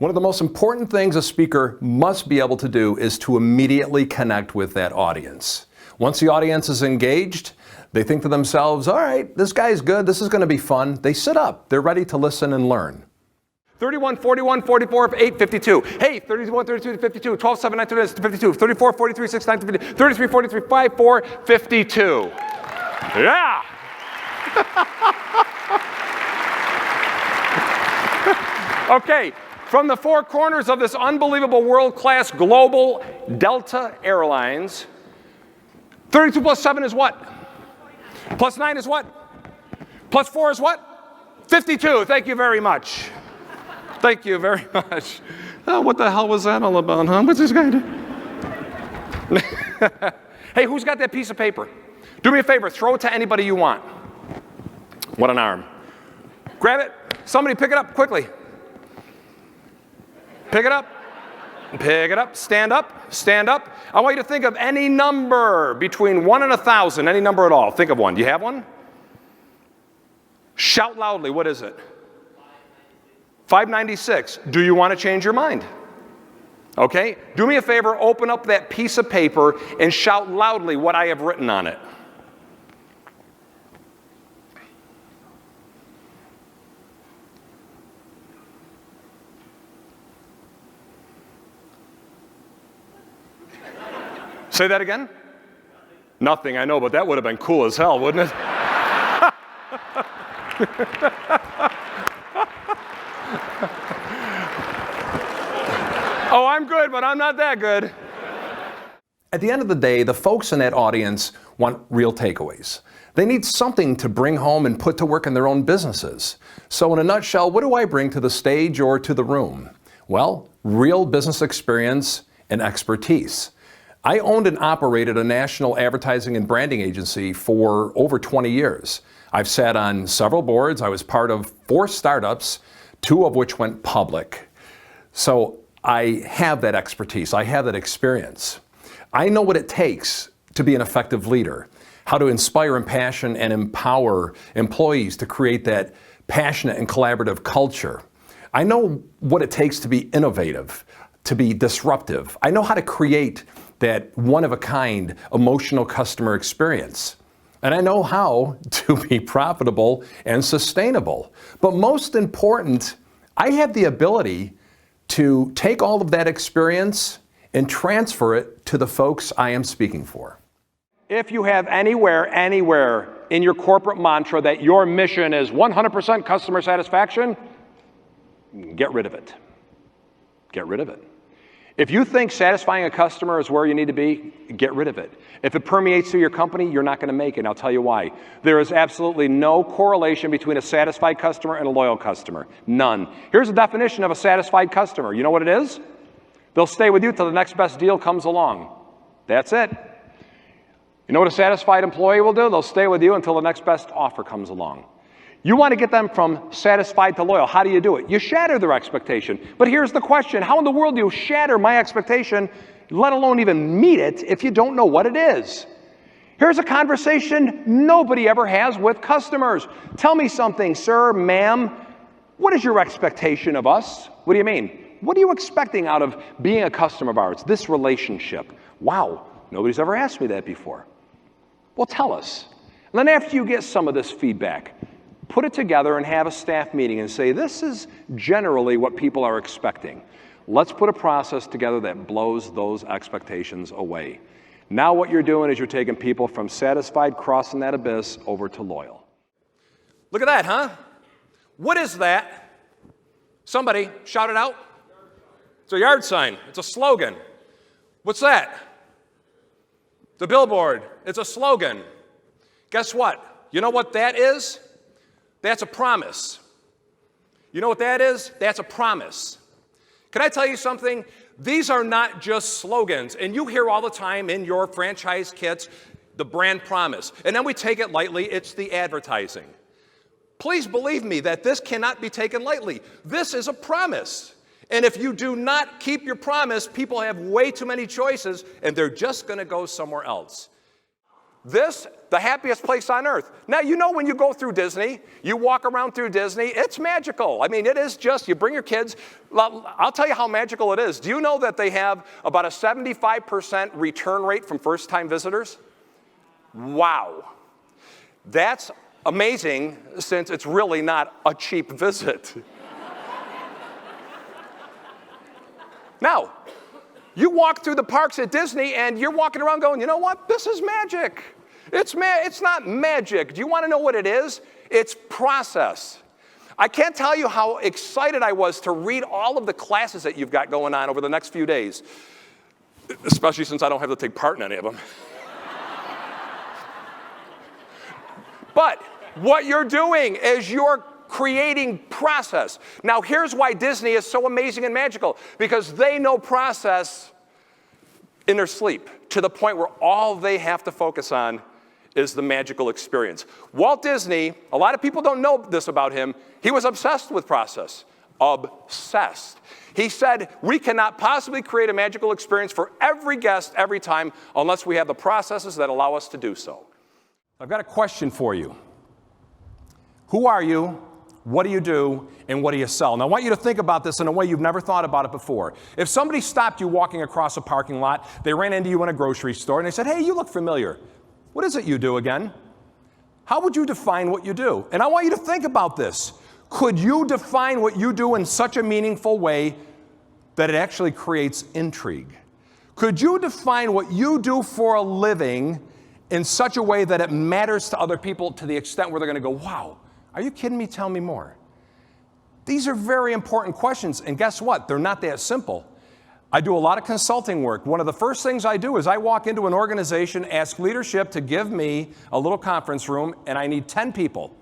One of the most important things a speaker must be able to do is to immediately connect with that audience. Once the audience is engaged, they think to themselves, all right, this guy's good, this is going to be fun. They sit up, they're ready to listen and learn. 31, 41, 44, 8, 52. Hey, 31, 32, 52, 12, 7, 9, 2, 52, 34, 43, 6, 9, 52, 33, 43, 5, 4, 52. Yeah! Okay, from the four corners of this unbelievable world-class global Delta Airlines, 32 plus 7 is what? Plus 9 is what? Plus 4 is what? 52. Thank you very much. Thank you very much. Oh, what the hell was that all about, huh? What's this guy do? Hey, who's got that piece of paper? Do me a favor, throw it to anybody you want. What an arm. Grab it. Somebody pick it up quickly. Pick it up. Pick it up. Stand up. Stand up. I want you to think of any number between 1 and 1,000, any number at all. Think of one. Do you have one? Shout loudly. What is it? 596. Do you want to change your mind? Okay. Do me a favor. Open up that piece of paper and shout loudly what I have written on it. Say that again? Nothing, I know, but that would have been cool as hell, wouldn't it? Oh, I'm good, but I'm not that good. At the end of the day, the folks in that audience want real takeaways. They need something to bring home and put to work in their own businesses. So in a nutshell, what do I bring to the stage or to the room? Well, real business experience and expertise. I owned and operated a national advertising and branding agency for over 20 years. I've sat on several boards. I was part of 4 startups, 2 of which went public. So I have that expertise. I have that experience. I know what it takes to be an effective leader, how to inspire and passion and empower employees to create that passionate and collaborative culture. I know what it takes to be innovative, to be disruptive. I know how to create that one-of-a-kind emotional customer experience. And I know how to be profitable and sustainable. But most important, I have the ability to take all of that experience and transfer it to the folks I am speaking for. If you have anywhere in your corporate mantra that your mission is 100% customer satisfaction, get rid of it. Get rid of it. If you think satisfying a customer is where you need to be, get rid of it. If it permeates through your company, you're not going to make it, and I'll tell you why. There is absolutely no correlation between a satisfied customer and a loyal customer. None. Here's the definition of a satisfied customer. You know what it is? They'll stay with you till the next best deal comes along. That's it. You know what a satisfied employee will do? They'll stay with you until the next best offer comes along. You want to get them from satisfied to loyal. How do you do it? You shatter their expectation. But here's the question. How in the world do you shatter my expectation, let alone even meet it, if you don't know what it is? Here's a conversation nobody ever has with customers. Tell me something, sir, ma'am. What is your expectation of us? What do you mean? What are you expecting out of being a customer of ours, this relationship? Wow, nobody's ever asked me that before. Well, tell us. And then after you get some of this feedback, put it together and have a staff meeting and say, this is generally what people are expecting. Let's put a process together that blows those expectations away. Now what you're doing is you're taking people from satisfied, crossing that abyss, over to loyal. Look at that, huh? What is that? Somebody shout it out. It's a yard sign. It's a slogan. What's that? The billboard. It's a slogan. Guess what? You know what that is? That's a promise. You know what that is? That's a promise. Can I tell you something? These are not just slogans. And you hear all the time in your franchise kits, the brand promise. And then we take it lightly. It's the advertising. Please believe me that this cannot be taken lightly. This is a promise. And if you do not keep your promise, people have way too many choices, and they're just going to go somewhere else. This the happiest place on earth. Now, you know when you go through Disney, you walk around through Disney, it's magical. I mean, it is just, you bring your kids. I'll tell you how magical it is. Do you know that they have about a 75% return rate from first-time visitors? Wow. That's amazing, since it's really not a cheap visit. Now, you walk through the parks at Disney and you're walking around going, you know what? This is magic. It's not magic. Do you want to know what it is? It's process. I can't tell you how excited I was to read all of the classes that you've got going on over the next few days, especially since I don't have to take part in any of them. But what you're doing is you're creating process. Now, here's why Disney is so amazing and magical, because they know process in their sleep, to the point where all they have to focus on is the magical experience. Walt Disney, a lot of people don't know this about him, he was obsessed with process. Obsessed. He said, we cannot possibly create a magical experience for every guest every time unless we have the processes that allow us to do so. I've got a question for you. Who are you? What do you do? And what do you sell? Now, I want you to think about this in a way you've never thought about it before. If somebody stopped you walking across a parking lot, they ran into you in a grocery store, and they said, hey, you look familiar. What is it you do again? How would you define what you do? And I want you to think about this. Could you define what you do in such a meaningful way that it actually creates intrigue? Could you define what you do for a living in such a way that it matters to other people to the extent where they're going to go, wow, are you kidding me? Tell me more. These are very important questions, and guess what? They're not that simple. I do a lot of consulting work. One of the first things I do is I walk into an organization, ask leadership to give me a little conference room, and I need 10 people.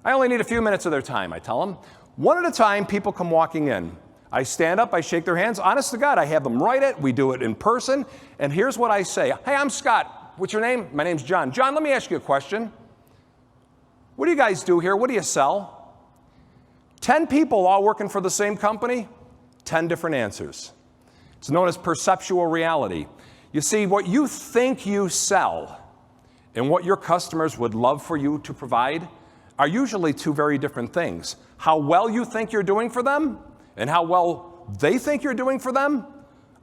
I only need a few minutes of their time, I tell them. One at a time, people come walking in. I stand up, I shake their hands. Honest to God, I have them write it. We do it in person. And here's what I say. Hey, I'm Scott. What's your name? My name's John. John, let me ask you a question. What do you guys do here? What do you sell? 10 people all working for the same company, 10 different answers. It's known as perceptual reality. You see, what you think you sell and what your customers would love for you to provide are usually two very different things. How well you think you're doing for them and how well they think you're doing for them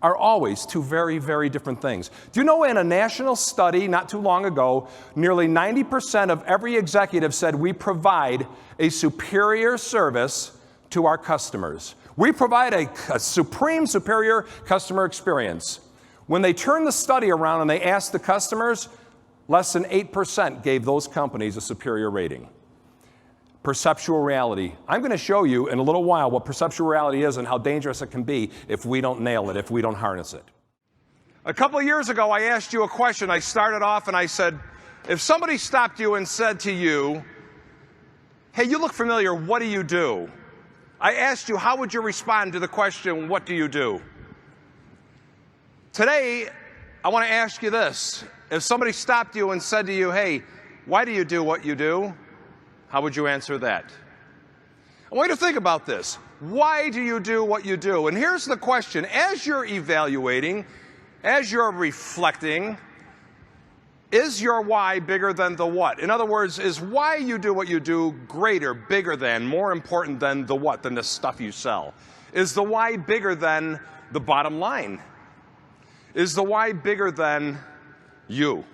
are always two very, very different things. Do you know in a national study not too long ago, nearly 90% of every executive said we provide a superior service to our customers. We provide a supreme, superior customer experience. When they turned the study around and they asked the customers, less than 8% gave those companies a superior rating. Perceptual reality. I'm going to show you in a little while what perceptual reality is and how dangerous it can be if we don't nail it, if we don't harness it. A couple of years ago, I asked you a question. I started off and I said, if somebody stopped you and said to you, hey, you look familiar, what do you do? I asked you, how would you respond to the question, what do you do? Today, I want to ask you this. If somebody stopped you and said to you, hey, why do you do what you do? How would you answer that? I want you to think about this. Why do you do what you do? And here's the question. As you're evaluating, as you're reflecting, is your why bigger than the what? In other words, is why you do what you do greater, bigger than, more important than the what, than the stuff you sell? Is the why bigger than the bottom line? Is the why bigger than you?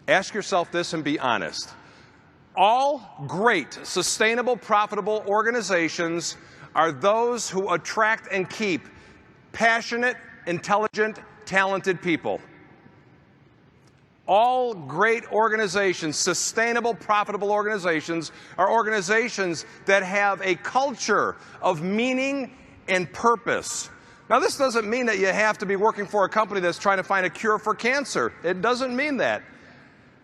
Ask yourself this and be honest. All great, sustainable, profitable organizations are those who attract and keep passionate, intelligent, talented people. All great organizations, sustainable, profitable organizations, are organizations that have a culture of meaning and purpose. Now, this doesn't mean that you have to be working for a company that's trying to find a cure for cancer. It doesn't mean that.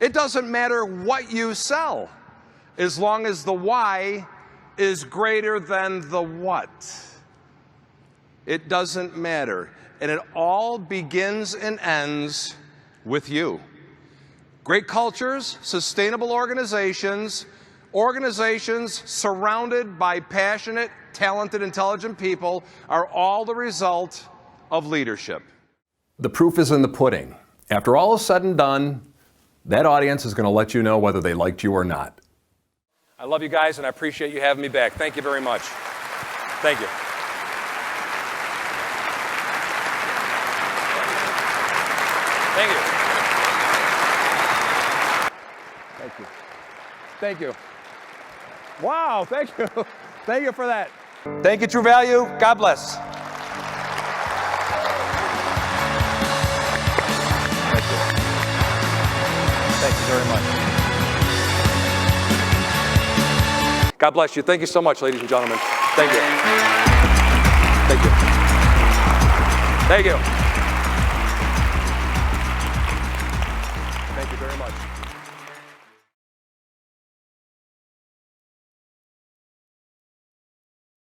It doesn't matter what you sell, as long as the why is greater than the what. It doesn't matter. And it all begins and ends with you. Great cultures, sustainable organizations, organizations surrounded by passionate, talented, intelligent people are all the result of leadership. The proof is in the pudding. After all is said and done, That audience is going to let you know whether they liked you or not. I love you guys, and I appreciate you having me back. Thank you very much. Thank you. Thank you. Thank you. Thank you. Wow, thank you. Thank you for that. Thank you, True Value. God bless. Thank you. Thank you very much. God bless you. Thank you so much, ladies and gentlemen. Thank you. Thank you. Thank you. Thank you very much.